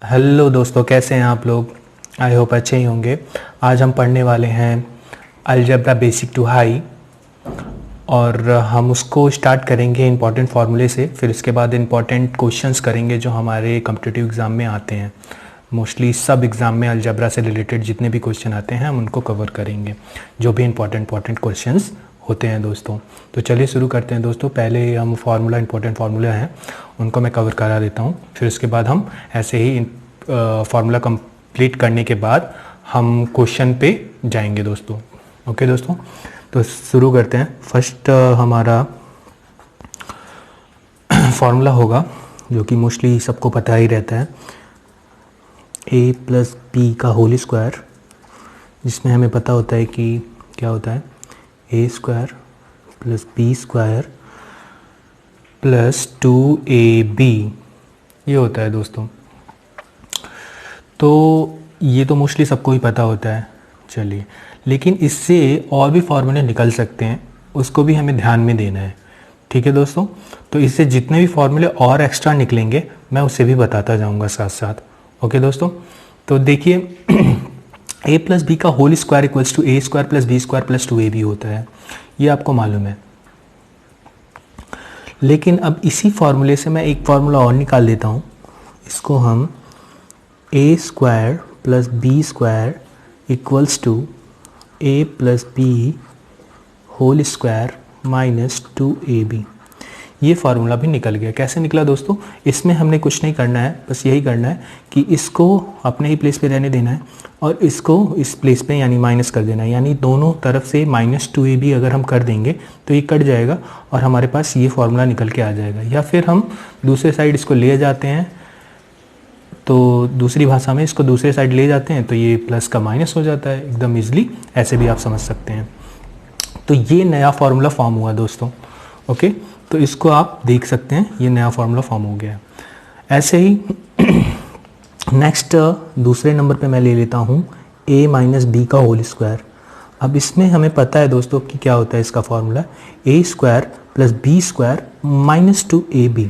Hello दोस्तों, कैसे हैं आप लोग। आई होप अच्छे ही होंगे। आज हम पढ़ने वाले हैं अलजेब्रा बेसिक टू हाई और हम उसको स्टार्ट करेंगे इंपॉर्टेंट फार्मूले से। फिर उसके बाद इंपॉर्टेंट क्वेश्चंस करेंगे जो हमारे कॉम्पिटिटिव एग्ज़ाम में आते हैं। मोस्टली सब एग्ज़ाम में अलजेब्रा से रिलेटेड जितने भी क्वेश्चन आते हैं हम उनको कवर करेंगे, जो भी इंपॉर्टेंट क्वेश्चंस होते हैं दोस्तों। तो चलिए शुरू करते हैं दोस्तों। पहले हम इंपॉर्टेंट फार्मूला हैं उनको मैं कवर करा देता हूँ। फिर उसके बाद हम ऐसे ही फार्मूला कंप्लीट करने के बाद हम क्वेश्चन पे जाएंगे दोस्तों। ओके दोस्तों, तो शुरू करते हैं। फर्स्ट हमारा फार्मूला होगा जो कि मोस्टली सबको पता ही रहता है, a प्लस बी का होल स्क्वायर, जिसमें हमें पता होता है कि क्या होता है a square plus B square plus 2ab, ये होता है दोस्तों। तो ये तो मोस्टली सबको ही पता होता है। चलिए, लेकिन इससे और भी फार्मूले निकल सकते हैं, उसको भी हमें ध्यान में देना है। ठीक है दोस्तों, तो इससे जितने भी फार्मूले और एक्स्ट्रा निकलेंगे मैं उसे भी बताता जाऊंगा साथ साथ। ओके दोस्तों, तो देखिए a प्लस बी का whole square equals to a square plus B square plus 2ab होता है, ये आपको मालूम है। लेकिन अब इसी फार्मूले से मैं एक फार्मूला और निकाल देता हूँ। इसको हम a square plus B square equals to a plus B whole square minus 2ab, ये फार्मूला भी निकल गया। कैसे निकला दोस्तों? इसमें हमने कुछ नहीं करना है, बस यही करना है कि इसको अपने ही प्लेस पे रहने देना है और इसको इस प्लेस पे यानी माइनस कर देना है। यानी दोनों तरफ से माइनस 2ab अगर हम कर देंगे तो ये कट जाएगा और हमारे पास ये फार्मूला निकल के आ जाएगा। या फिर हम दूसरे साइड इसको ले जाते हैं, तो दूसरी भाषा में इसको दूसरे साइड ले जाते हैं तो ये प्लस का माइनस हो जाता है, एकदम इजली ऐसे भी आप समझ सकते हैं। तो ये नया फार्मूला फॉर्म हुआ दोस्तों। ओके, तो इसको आप देख सकते हैं, ये नया फार्मूला फॉर्म हो गया। ऐसे ही नेक्स्ट दूसरे नंबर पे मैं ले लेता हूँ a माइनस बी का होल स्क्वायर। अब इसमें हमें पता है दोस्तों कि क्या होता है इसका formula, a square plus B square minus 2ab।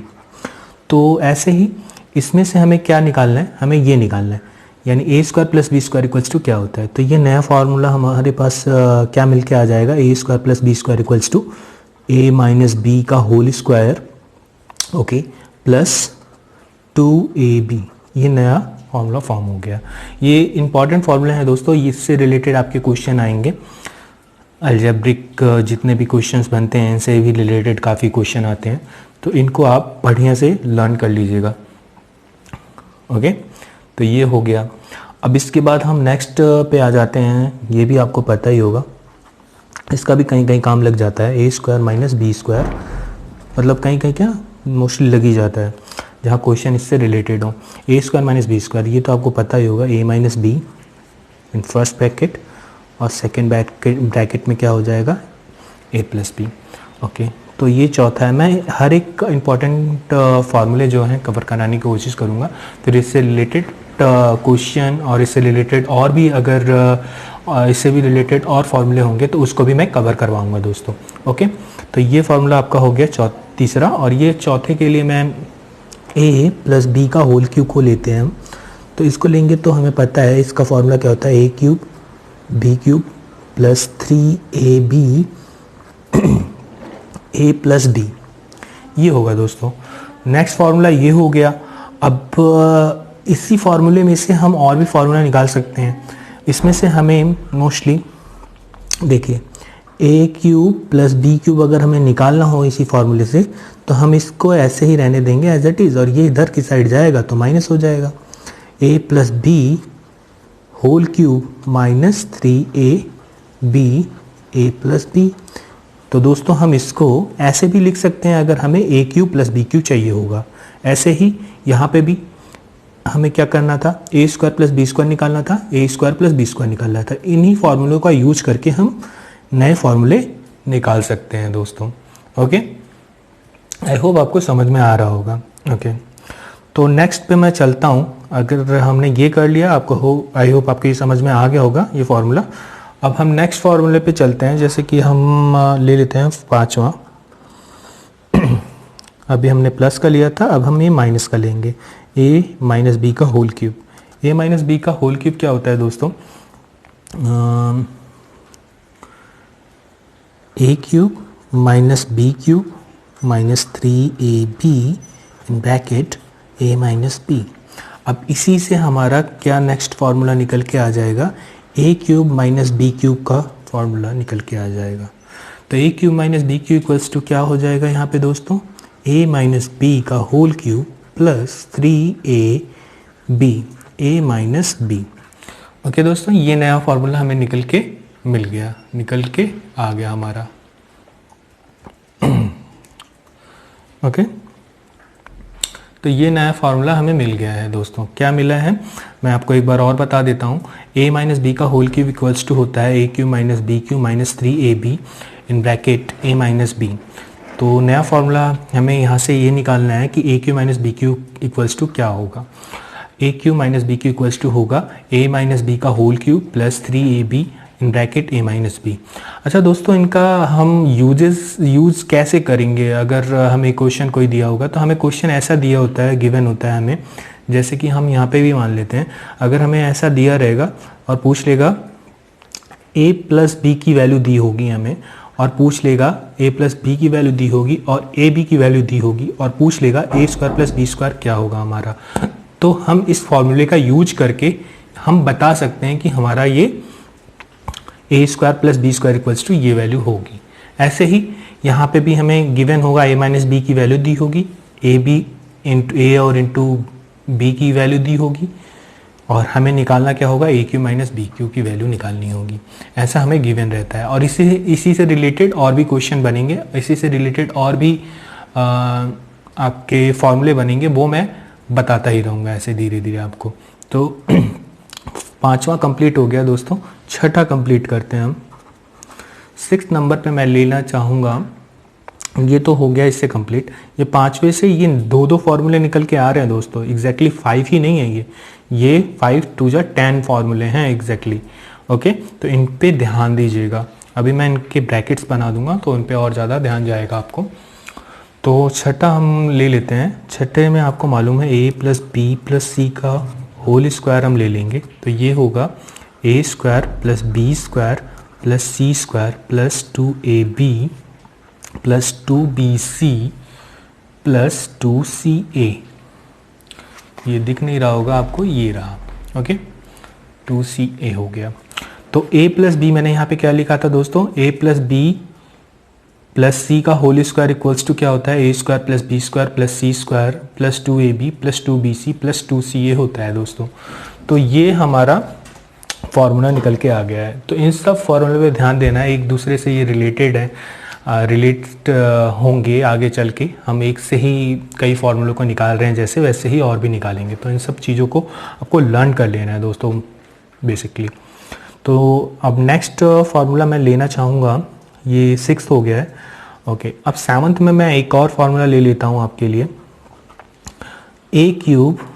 तो ऐसे ही इसमें से हमें क्या निकालना है, हमें ये निकालना है, यानी a square plus B square equals to क्या होता है। तो ये नया फार्मूला हमारे पास क्या मिल के आ जाएगा, a square plus B square equals to a minus B का whole square, okay, plus 2ab। ये नया फार्मूला फॉर्म हो गया। ये इंपॉर्टेंट फार्मूला है दोस्तों, इससे रिलेटेड आपके क्वेश्चन आएंगे। अलजेब्रिक जितने भी क्वेश्चंस बनते हैं इनसे भी रिलेटेड काफ़ी क्वेश्चन आते हैं, तो इनको आप बढ़िया से लर्न कर लीजिएगा। ओके, तो ये हो गया। अब इसके बाद हम नेक्स्ट पे आ जाते हैं। ये भी आपको पता ही होगा, इसका भी कहीं कहीं काम लग जाता है, a square minus B square, मतलब कहीं कहीं क्या मोस्टली लग ही जाता है जहाँ क्वेश्चन इससे रिलेटेड हो। a square minus B square, ये तो आपको पता ही होगा, a माइनस बी इन फर्स्ट ब्रैकेट और सेकेंड ब्रैकेट में क्या हो जाएगा, a प्लस बी। ओके, तो ये चौथा है। मैं हर एक इम्पॉर्टेंट फार्मूले जो हैं कवर कराने की कोशिश करूँगा। फिर इससे रिलेटेड क्वेश्चन और इससे रिलेटेड और भी अगर इससे भी रिलेटेड और फार्मूले होंगे तो उसको भी मैं कवर करवाऊँगा दोस्तों। ओके, तो ये फार्मूला आपका हो गया तीसरा। और ये चौथे के लिए मैं a प्लस बी का होल क्यूब को लेते हैं हम। तो इसको लेंगे तो हमें पता है इसका फार्मूला क्या होता है, a cube B cube plus 3ab a plus B, ये होगा दोस्तों। नेक्स्ट फार्मूला ये हो गया। अब इसी फार्मूले में से हम और भी फार्मूला निकाल सकते हैं। इसमें से हमें मोस्टली देखिए a cube plus B cube अगर हमें निकालना हो इसी फार्मूले से, तो हम इसको ऐसे ही रहने देंगे एज इट इज़, और ये इधर की साइड जाएगा तो माइनस हो जाएगा, a plus B whole cube minus 3ab a plus B. तो दोस्तों हम इसको ऐसे भी लिख सकते हैं अगर हमें a cube plus B cube चाहिए होगा। ऐसे ही यहाँ पे भी हमें क्या करना था, a square plus B square निकालना था, a square plus B square निकालना था। इन्हीं फार्मूलों का यूज करके हम नए फार्मूले निकाल सकते हैं दोस्तों। ओके, आई होप आपको समझ में आ रहा होगा। ओके, तो नेक्स्ट पे मैं चलता हूँ। अगर हमने ये कर लिया, आपको आई होप आपको ये समझ में आ गया होगा ये फार्मूला। अब हम नेक्स्ट फार्मूले पे चलते हैं। जैसे कि हम ले लेते हैं पाँचवा, अभी हमने प्लस का लिया था, अब हम ये माइनस का लेंगे। ए माइनस बी का whole cube. A minus B का होल क्यूब क्या होता है दोस्तों? A cube minus B cube minus 3ab in bracket a minus b. अब इसी से हमारा क्या नेक्स्ट फार्मूला निकल के आ जाएगा? A cube minus B cube का फार्मूला निकल के आ जाएगा। तो a cube minus B cube equals to क्या हो जाएगा यहाँ पे दोस्तों? ए माइनस बी का whole cube plus 3ab a minus b. Okay दोस्तों, ये नया फार्मूला हमें निकल के मिल गया, निकल के आ गया हमारा। ओके तो ये नया फार्मूला हमें मिल गया है दोस्तों। क्या मिला है मैं आपको एक बार और बता देता हूँ। a माइनस बी का होल क्यूब इक्वल्स टू होता है a cube minus B cube minus 3ab in bracket a minus b. तो नया फार्मूला हमें यहाँ से ये निकालना है कि a cube minus B cube equals to क्या होगा। a cube minus B cube equals to होगा a माइनस बी का whole cube plus 3ab in bracket a minus B. अच्छा दोस्तों, इनका हम यूज़ कैसे करेंगे? अगर हमें क्वेश्चन कोई दिया होगा तो हमें क्वेश्चन ऐसा दिया होता है, गिवन होता है हमें, जैसे कि हम यहाँ पे भी मान लेते हैं, अगर हमें ऐसा दिया रहेगा और पूछ लेगा a प्लस बी की वैल्यू दी होगी हमें, और पूछ लेगा a प्लस बी की वैल्यू दी होगी और a बी की वैल्यू दी होगी, और पूछ लेगा a square plus B square क्या होगा हमारा, तो हम इस फॉर्मूले का यूज करके हम बता सकते हैं कि हमारा ये a square plus B square equals to ये वैल्यू होगी। ऐसे ही यहाँ पे भी हमें गिवन होगा a माइनस बी की वैल्यू दी होगी, ए बी इंटू ए और इंटू बी की वैल्यू दी होगी, और हमें निकालना क्या होगा? ए क्यू माइनस बी क्यू की वैल्यू निकालनी होगी। ऐसा हमें गिवन रहता है। और इसी से रिलेटेड और भी क्वेश्चन बनेंगे, इसी से रिलेटेड और भी आपके फॉर्मूले बनेंगे, वो मैं बताता ही रहूँगा ऐसे धीरे धीरे आपको। तो पांचवा कंप्लीट हो गया दोस्तों, छठा कंप्लीट करते हैं हम। 6 नंबर पे मैं लेना चाहूँगा, ये तो हो गया इससे कंप्लीट। ये पांचवे से ये दो फार्मूले निकल के आ रहे हैं दोस्तों, एग्जैक्टली 5 ही नहीं है ये 5 2 जा 10 फार्मूले हैं एग्जैक्टली। ओके, तो इन पे ध्यान दीजिएगा। अभी मैं इनके ब्रैकेट्स बना दूंगा तो इन पे और ज़्यादा ध्यान जाएगा आपको। तो छठा हम ले लेते हैं। छठे में आपको मालूम है a प्लस बी प्लस सी का होल स्क्वायर हम ले लेंगे, तो ये होगा a square plus B square plus C square plus 2ab plus 2bc plus 2ca। ये दिख नहीं रहा होगा आपको, ये रहा। ओके, 2ca हो गया। तो a प्लस बी मैंने यहाँ पे क्या लिखा था दोस्तों? a प्लस बी प्लस सी का होल स्क्वायर इक्वल्स टू क्या होता है? a square plus B square plus C square plus 2ab plus 2bc plus 2ca होता है दोस्तों। तो ये हमारा फॉर्मूला निकल के आ गया है। तो इन सब फॉर्मूले पे ध्यान देना है, एक दूसरे से ये रिलेटेड है, रिलेटेड होंगे आगे चल के। हम एक से ही कई फार्मूलों को निकाल रहे हैं जैसे, वैसे ही और भी निकालेंगे। तो इन सब चीज़ों को आपको लर्न कर लेना है दोस्तों बेसिकली। तो अब नेक्स्ट फार्मूला मैं लेना चाहूँगा, ये 6th हो गया है। ओके, अब 7th में मैं एक और फार्मूला ले लेता हूँ आपके लिए, a cube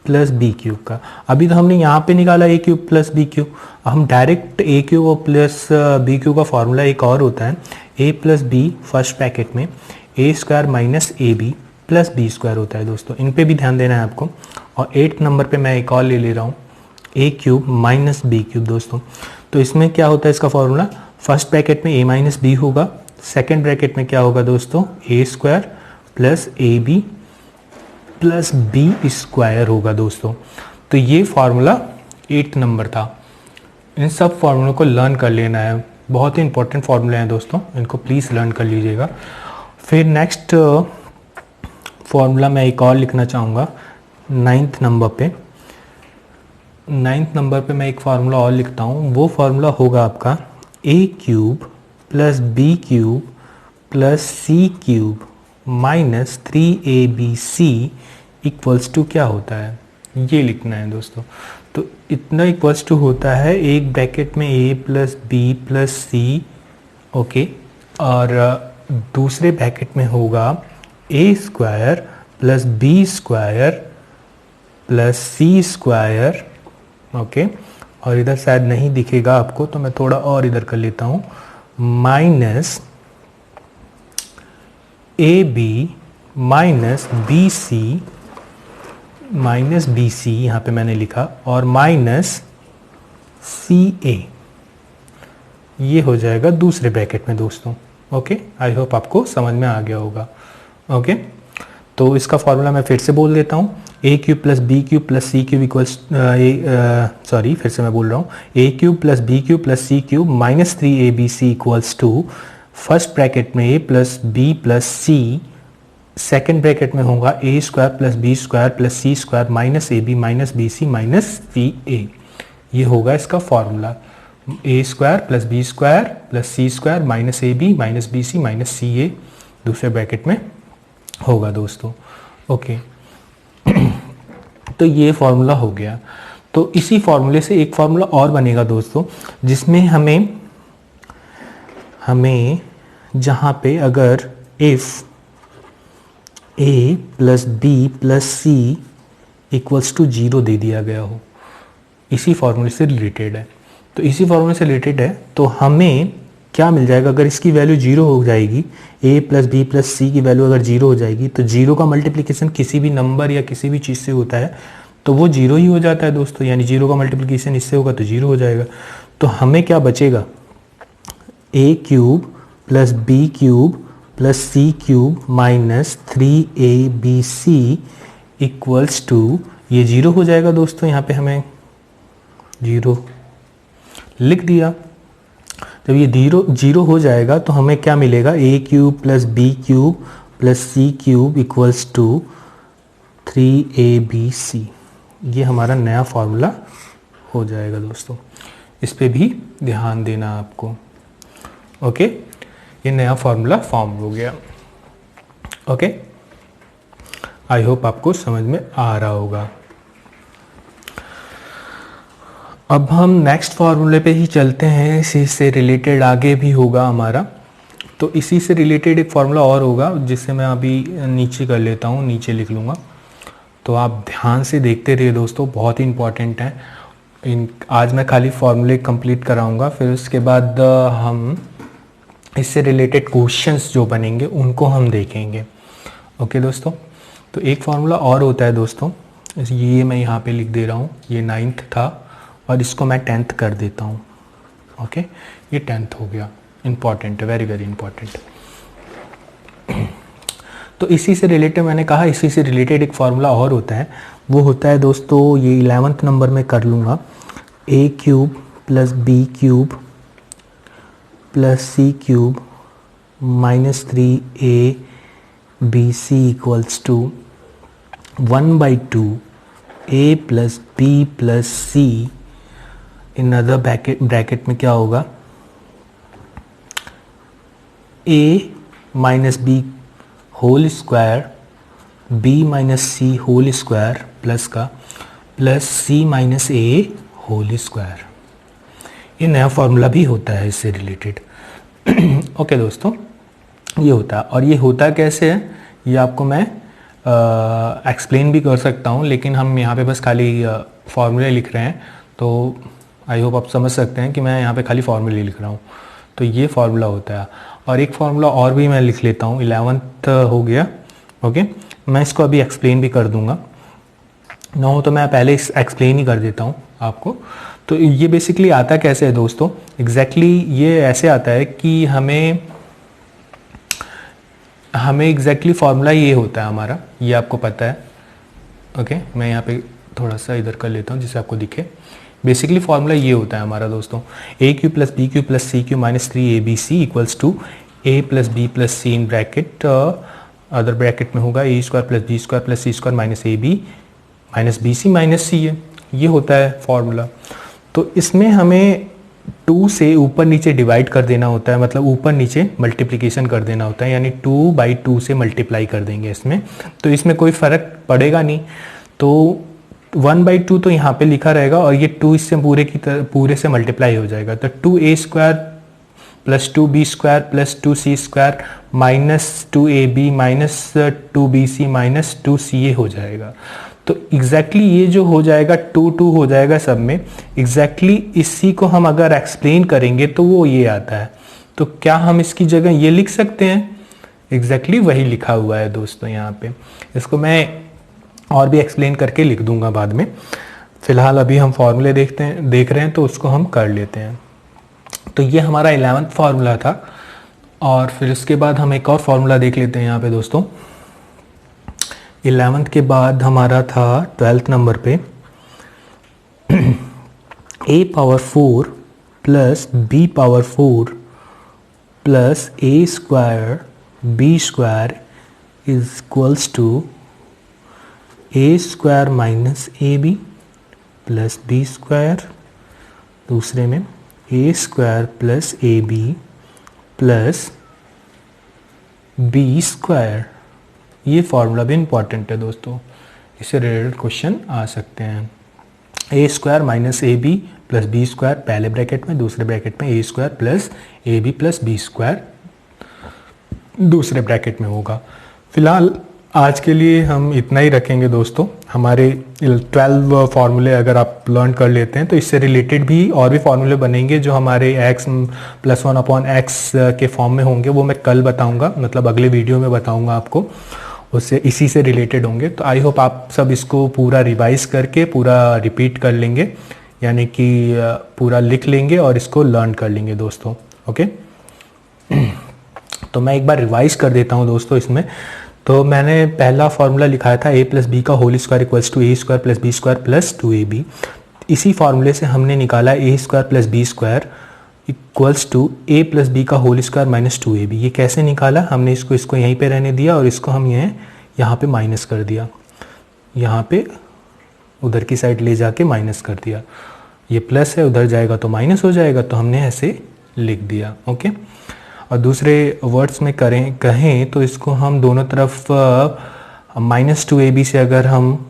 plus B cube का। अभी तो हमने यहाँ पे निकाला a cube plus B cube, हम डायरेक्ट ए क्यूब और प्लस बी क्यूब का फार्मूला एक और होता है, a plus b first bracket में ए square minus A B plus B square होता है दोस्तों। इन पे भी ध्यान देना है आपको। और 8 नंबर पे मैं एक और ले ले रहा हूँ, a cube minus B cube दोस्तों। तो इसमें क्या होता है इसका फॉर्मूला? फर्स्ट ब्रैकेट में ए माइनस बी होगा, सेकेंड ब्रैकेट में क्या होगा दोस्तों? A square plus A B plus B square होगा दोस्तों। तो ये फार्मूला 8 नंबर था। इन सब फार्मूलों को लर्न कर लेना है, बहुत ही इंपॉर्टेंट फार्मूले हैं दोस्तों, इनको प्लीज़ लर्न कर लीजिएगा। फिर नेक्स्ट फार्मूला मैं एक और लिखना चाहूँगा 9th नंबर पे। 9th नंबर पे मैं एक फार्मूला और लिखता हूँ, वो फार्मूला होगा आपका a cube plus B cube plus C cube minus 3abc equals to क्या होता है? ये लिखना है दोस्तों। तो इतना इक्वल्स टू होता है, एक ब्रैकेट में a plus B plus C, okay, और दूसरे ब्रैकेट में होगा a square plus B square plus C square, okay, और इधर शायद नहीं दिखेगा आपको तो मैं थोड़ा और इधर कर लेता हूँ, minus A B minus B C minus B C यहाँ पे मैंने लिखा और माइनस सी ए, ये हो जाएगा दूसरे ब्रैकेट में दोस्तों। ओके, आई होप आपको समझ में आ गया होगा। ओके, तो इसका फॉर्मूला मैं फिर से बोल देता हूँ, a cube plus B cube plus C cube equals sorry फिर से मैं बोल रहा हूँ, a cube plus B cube plus C cube minus 3abc equals to first bracket में a plus B plus c, second bracket में होगा a square plus B square plus C square minus A B minus B C minus c a. ये होगा इसका formula, a square plus B square plus C square minus A B minus B C minus c a दूसरे bracket में होगा दोस्तों। Okay, तो ये formula हो गया। तो इसी फॉर्मूले से एक फॉर्मूला और बनेगा दोस्तों, जिसमें हमें जहाँ पे अगर if A plus B plus C equals to 0 दे दिया गया हो, इसी फॉर्मूले से रिलेटेड है। तो इसी फॉर्मूले से रिलेटेड है, तो हमें क्या मिल जाएगा, अगर इसकी वैल्यू 0 हो जाएगी, a प्लस बी प्लस सी की वैल्यू अगर 0 हो जाएगी, तो 0 का मल्टीप्लिकेशन किसी भी नंबर या किसी भी चीज़ से होता है तो वो 0 ही हो जाता है दोस्तों, यानी 0 का मल्टीप्लिकेशन इससे होगा तो 0 हो जाएगा। तो हमें क्या बचेगा, a cube plus B cube plus C cube minus 3abc equals to, ये 0 हो जाएगा दोस्तों, यहाँ पे हमें 0 लिख दिया। जब ये 0 हो जाएगा तो हमें क्या मिलेगा, a cube plus B cube plus C cube equals to 3abc, ये हमारा नया फॉर्मूला हो जाएगा दोस्तों। इस पे भी ध्यान देना आपको। ओके, ये नया फॉर्मूला फॉर्म हो गया। ओके, आई होप आपको समझ में आ रहा होगा। अब हम नेक्स्ट फार्मूले पे ही चलते हैं, इसी से रिलेटेड आगे भी होगा हमारा। तो इसी से रिलेटेड एक फार्मूला और होगा जिसे मैं अभी नीचे कर लेता हूँ, नीचे लिख लूँगा। तो आप ध्यान से देखते रहिए दोस्तों, बहुत ही इंपॉर्टेंट है। आज मैं खाली फार्मूले कंप्लीट कराऊँगा, फिर उसके बाद हम इससे रिलेटेड क्वेश्चंस जो बनेंगे उनको हम देखेंगे। ओके दोस्तों, तो एक फार्मूला और होता है दोस्तों, ये मैं यहाँ पे लिख दे रहा हूँ, ये 9th था और इसको मैं 10th कर देता हूँ। ओके, ये 10th हो गया, इंपॉर्टेंट है, वेरी वेरी इंपॉर्टेंट। तो इसी से रिलेटेड मैंने कहा, इसी से रिलेटेड एक फार्मूला और होता है, वो होता है दोस्तों, ये 11th नंबर में कर लूँगा, a cube plus B cube plus C cube minus 3abc equals to 1/2 a plus B plus c, in other bracket में क्या होगा, a minus b whole square b minus c whole square plus का plus c minus a whole square. ये नया formula भी होता है इससे रिलेटेड। ओके दोस्तों, ये होता है, और ये होता कैसे है ये आपको मैं एक्सप्लेन भी कर सकता हूँ, लेकिन हम यहाँ पे बस खाली फार्मूले लिख रहे हैं, तो आई होप आप समझ सकते हैं कि मैं यहाँ पे खाली फार्मूले लिख रहा हूँ। तो ये फार्मूला होता है, और एक फार्मूला और भी मैं लिख लेता हूँ, 11th हो गया। ओके, मैं इसको अभी एक्सप्लेन भी कर दूँगा, ना हो तो मैं पहले एक्सप्लेन ही कर देता हूँ आपको। तो ये बेसिकली आता कैसे है दोस्तों, एग्जैक्टली ये ऐसे आता है कि हमें एग्जैक्टली फार्मूला ये होता है हमारा, ये आपको पता है। ओके, मैं यहाँ पे थोड़ा सा इधर कर लेता हूँ जिससे आपको दिखे। बेसिकली फार्मूला ये होता है हमारा दोस्तों, a cube plus B cube plus c cube minus 3abc equals to a plus B plus c in bracket, other bracket में होगा a square plus B square plus C square minus A B minus B C minus c है। ये होता है formula. तो इसमें हमें 2 से ऊपर नीचे डिवाइड कर देना होता है, मतलब ऊपर नीचे मल्टीप्लिकेशन कर देना होता है, यानी 2/2 से मल्टीप्लाई कर देंगे इसमें, तो इसमें कोई फ़र्क पड़ेगा नहीं। तो 1/2 तो यहाँ पे लिखा रहेगा, और ये 2 इससे पूरे से मल्टीप्लाई हो जाएगा, तो 2a square plus 2b square plus 2c square minus 2ab minus 2bc minus 2ca हो जाएगा। तो एग्जैक्टली ये जो हो जाएगा 2 हो जाएगा सब में, एग्जैक्टली इसी को हम अगर एक्सप्लेन करेंगे तो वो ये आता है। तो क्या हम इसकी जगह ये लिख सकते हैं, एग्जैक्टली वही लिखा हुआ है दोस्तों यहाँ पे। इसको मैं और भी एक्सप्लेन करके लिख दूंगा बाद में। फ़िलहाल अभी हम फॉर्मूले देख रहे हैं तो उसको हम कर लेते हैं। तो ये हमारा 11th फार्मूला था, और फिर उसके बाद हम एक और फार्मूला देख लेते हैं यहाँ पे दोस्तों। 11th के बाद हमारा था 12th नंबर पे a power 4 plus b power 4 plus a square b square is equals to a square minus A B plus B square, दूसरे में a square plus A B plus B square. ये formula भी important है दोस्तों, इससे related question आ सकते हैं। A square minus A B plus B square पहले ब्रैकेट में, दूसरे ब्रैकेट में ए square plus A B plus B square दूसरे ब्रैकेट में होगा। फिलहाल आज के लिए हम इतना ही रखेंगे दोस्तों। हमारे 12 फार्मूले अगर आप लर्न कर लेते हैं तो इससे रिलेटेड भी और भी फार्मूले बनेंगे जो हमारे x + 1/x के फॉर्म में होंगे, वो मैं कल बताऊंगा, मतलब अगले वीडियो में बताऊंगा आपको, उससे इसी से रिलेटेड होंगे। तो आई होप आप सब इसको पूरा रिवाइज करके पूरा रिपीट कर लेंगे, यानी कि पूरा लिख लेंगे और इसको लर्न कर लेंगे दोस्तों। ओके, तो मैं एक बार रिवाइज कर देता हूँ दोस्तों इसमें। तो मैंने पहला फार्मूला लिखाया था a प्लस बी का whole square equals to A square plus B square plus 2ab। इसी फार्मूले से हमने निकाला a square plus B square equals to a plus B का होल स्क्वायर माइनस 2ab। ये कैसे निकाला? हमने इसको यहीं पे रहने दिया और इसको हम यहाँ पे माइनस कर दिया, यहाँ पे उधर की साइड ले जाके माइनस कर दिया। ये प्लस है, उधर जाएगा तो माइनस हो जाएगा, तो हमने ऐसे लिख दिया। ओके, और दूसरे वर्ड्स में कहें तो इसको हम दोनों तरफ माइनस 2ab से, अगर हम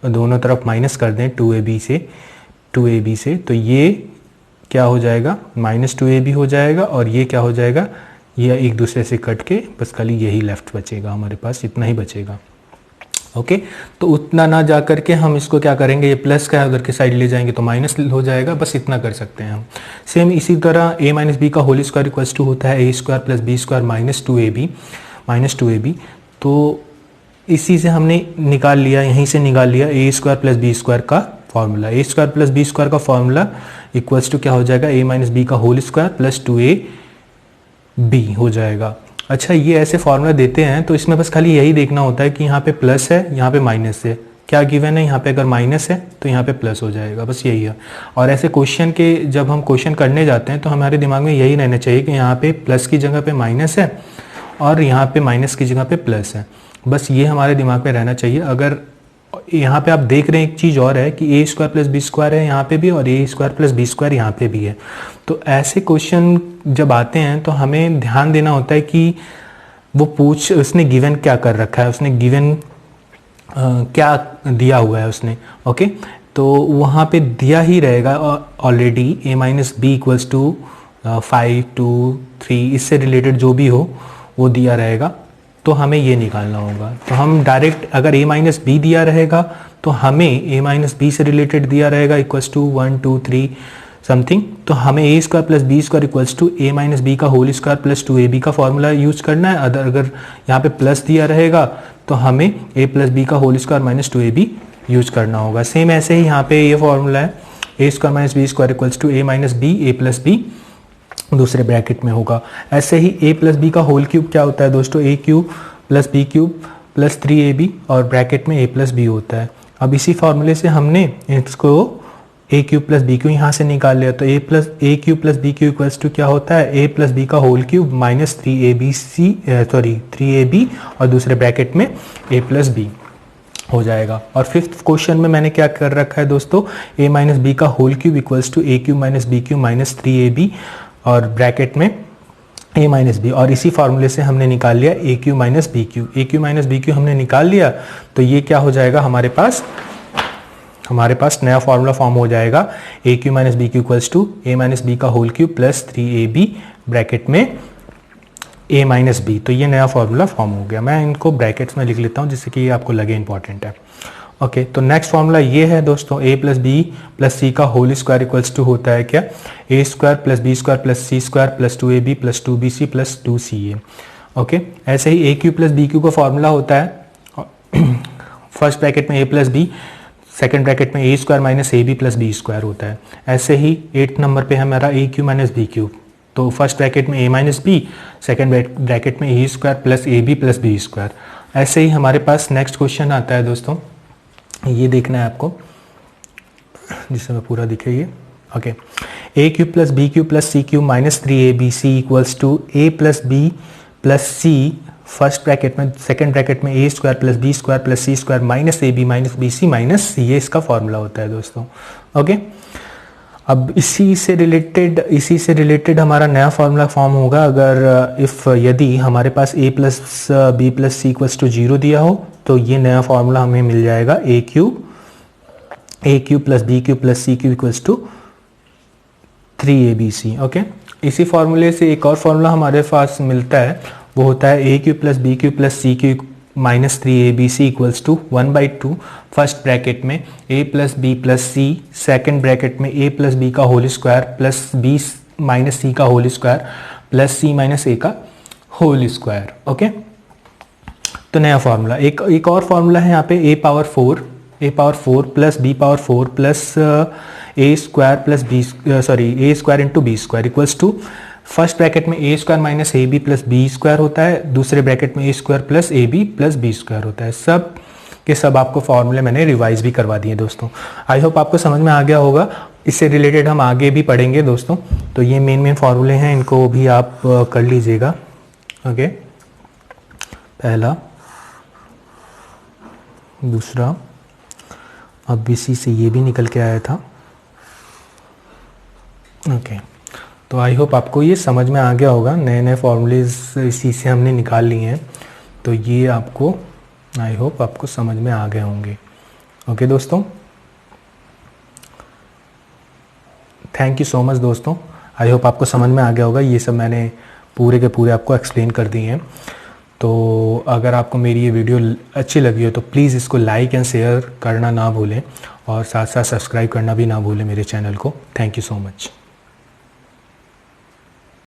दोनों तरफ माइनस कर दें 2ab से, तो ये क्या हो जाएगा? माइनस 2ab हो जाएगा, और ये क्या हो जाएगा? ये एक दूसरे से कट के बस खाली यही लेफ्ट बचेगा, हमारे पास इतना ही बचेगा। ओके, तो उतना ना जा करके हम इसको क्या करेंगे, ये प्लस का है उधर की साइड ले जाएंगे तो माइनस हो जाएगा, बस इतना कर सकते हैं हम। सेम इसी तरह a माइनस बी का होल स्क्वायर इक्वल्स टू होता है a square plus B square minus 2ab। तो इसी से हमने निकाल लिया, यहीं से निकाल लिया a square plus B square का formula. a square plus B square का फॉर्मूला इक्वल्स टू क्या हो जाएगा? a माइनस बी का होल स्क्वायर प्लस 2ab हो जाएगा। अच्छा, ये ऐसे फार्मूला देते हैं तो इसमें बस खाली यही देखना होता है कि यहाँ पे प्लस है, यहाँ पे माइनस है, क्या गिवन है, यहाँ पे अगर माइनस है तो यहाँ पे प्लस हो जाएगा, बस यही है। और ऐसे क्वेश्चन के जब हम क्वेश्चन करने जाते हैं तो हमारे दिमाग में यही रहना चाहिए कि यहाँ पे प्लस की जगह पे माइनस है और यहाँ पे माइनस की जगह पे प्लस है, बस ये हमारे दिमाग में रहना चाहिए। अगर यहाँ पे आप देख रहे हैं एक चीज़ और है कि ए स्क्वायर प्लस बी स्क्वायर है यहाँ पे भी, और ए स्क्वायर प्लस बी स्क्वायर यहाँ पे भी है, तो ऐसे क्वेश्चन जब आते हैं तो हमें ध्यान देना होता है कि वो उसने गिवन क्या कर रखा है, उसने गिवन क्या दिया हुआ है उसने। ओके, तो वहाँ पे दिया ही रहेगा already a minus B equals to 5 2 3, इससे रिलेटेड जो भी हो वो दिया रहेगा, तो हमें ये निकालना होगा। तो हम डायरेक्ट अगर a माइनस बी दिया रहेगा तो हमें a माइनस बी से रिलेटेड दिया रहेगा इक्वल्स टू 1 2 3 समथिंग, तो हमें a square plus B square equals to a minus B का होल स्क्वायर प्लस 2ab का फॉर्मूला यूज करना है। अगर यहाँ पे प्लस दिया रहेगा तो हमें a प्लस बी का whole square minus 2ab use करना होगा। सेम ऐसे ही यहाँ पे ये फॉर्मूला है, a square minus B square equals to a minus B a plus B दूसरे ब्रैकेट में होगा। ऐसे ही a प्लस बी का होल क्यूब क्या होता है दोस्तों? a cube plus B cube plus 3ab और ब्रैकेट में a प्लस बी होता है। अब इसी फॉर्मूले से हमने इसको a cube plus B cube यहाँ से निकाल लिया, तो a cube plus B cube equals to क्या होता है? a प्लस बी का होल क्यूब माइनस 3ab और दूसरे ब्रैकेट में a प्लस बी हो जाएगा। और फिफ्थ क्वेश्चन में मैंने क्या कर रखा है दोस्तों? a माइनस बी का whole cube equals to a cube minus B cube minus 3ab और ब्रैकेट में a माइनस बी, और इसी फार्मूले से हमने निकाल लिया a cube minus B cube. a cube minus B cube हमने निकाल लिया, तो ये क्या हो जाएगा हमारे पास नया फार्मूला फॉर्म हो जाएगा a cube minus B cube equals to a minus B का whole cube plus 3ab bracket में a माइनस बी। तो ये नया फार्मूला फॉर्म हो गया। मैं इनको ब्रैकेट्स में लिख लेता हूँ जिससे कि ये आपको लगे इंपॉर्टेंट है। ओके, तो नेक्स्ट फार्मूला ये है दोस्तों, a प्लस बी प्लस सी का होल स्क्वायर इक्वल्स टू होता है क्या? a square plus B square plus C square plus 2ab plus 2bc plus 2ca। Okay, ऐसे ही a cube plus B cube का फॉर्मूला होता है फर्स्ट ब्रैकेट में a plus b, second bracket में ए square minus A B plus B square होता है। ऐसे ही 8 नंबर पे हमारा a cube minus B cube, तो फर्स्ट ब्रैकेट में a minus b, second bracket में ए square plus A B plus B square. ऐसे ही हमारे पास नेक्स्ट क्वेश्चन आता है दोस्तों, ये देखना है आपको, जिससे मैं पूरा दिखे ये। Okay, a cube plus B cube plus C cube minus 3abc equals to a plus B plus c, first bracket में, सेकेंड ब्रैकेट में ए square plus B square plus C square minus A B minus B C minus c, ये इसका formula होता है दोस्तों। Okay, अब इसी से रिलेटेड हमारा नया फार्मूला फॉर्म होगा अगर यदि हमारे पास a plus B plus C equals to 0 दिया हो, तो ये नया फार्मूला हमें मिल जाएगा a cube plus B cube plus C cube equals to 3abc। Okay, इसी फार्मूले से एक और फार्मूला हमारे पास मिलता है, वो होता है a cube plus B cube plus C cube minus 3abc equals to 1/2 first bracket में a plus B plus c, second bracket में a प्लस बी का whole square plus b minus c का whole square plus c minus a का whole square. Okay, तो नया formula, एक और formula है यहाँ पे a power 4 plus b power 4 plus a square plus b a square into B square equals to, first bracket में ए square minus A B plus B square होता है, दूसरे ब्रैकेट में ए square plus A B plus B square होता है। सब के सब आपको फॉर्मूले मैंने रिवाइज भी करवा दिए दोस्तों। आई होप आपको समझ में आ गया होगा। इससे रिलेटेड हम आगे भी पढ़ेंगे दोस्तों, तो ये मेन फार्मूले हैं, इनको भी आप कर लीजिएगा। ओके, पहला, दूसरा, अब इसी से ये भी निकल के आया था। ओके, तो आई होप आपको ये समझ में आ गया होगा। नए नए फॉर्मूलेज इसी से हमने निकाल लिए हैं, तो ये आपको, आई होप आपको समझ में आ गए होंगे। ओके दोस्तों, थैंक यू सो मच दोस्तों। आई होप आपको समझ में आ गया होगा। ये सब मैंने पूरे के पूरे आपको एक्सप्लेन कर दिए हैं। तो अगर आपको मेरी ये वीडियो अच्छी लगी हो तो प्लीज़ इसको लाइक एंड शेयर करना ना भूलें, और साथ साथ सब्सक्राइब करना भी ना भूलें मेरे चैनल को। Thank you so much.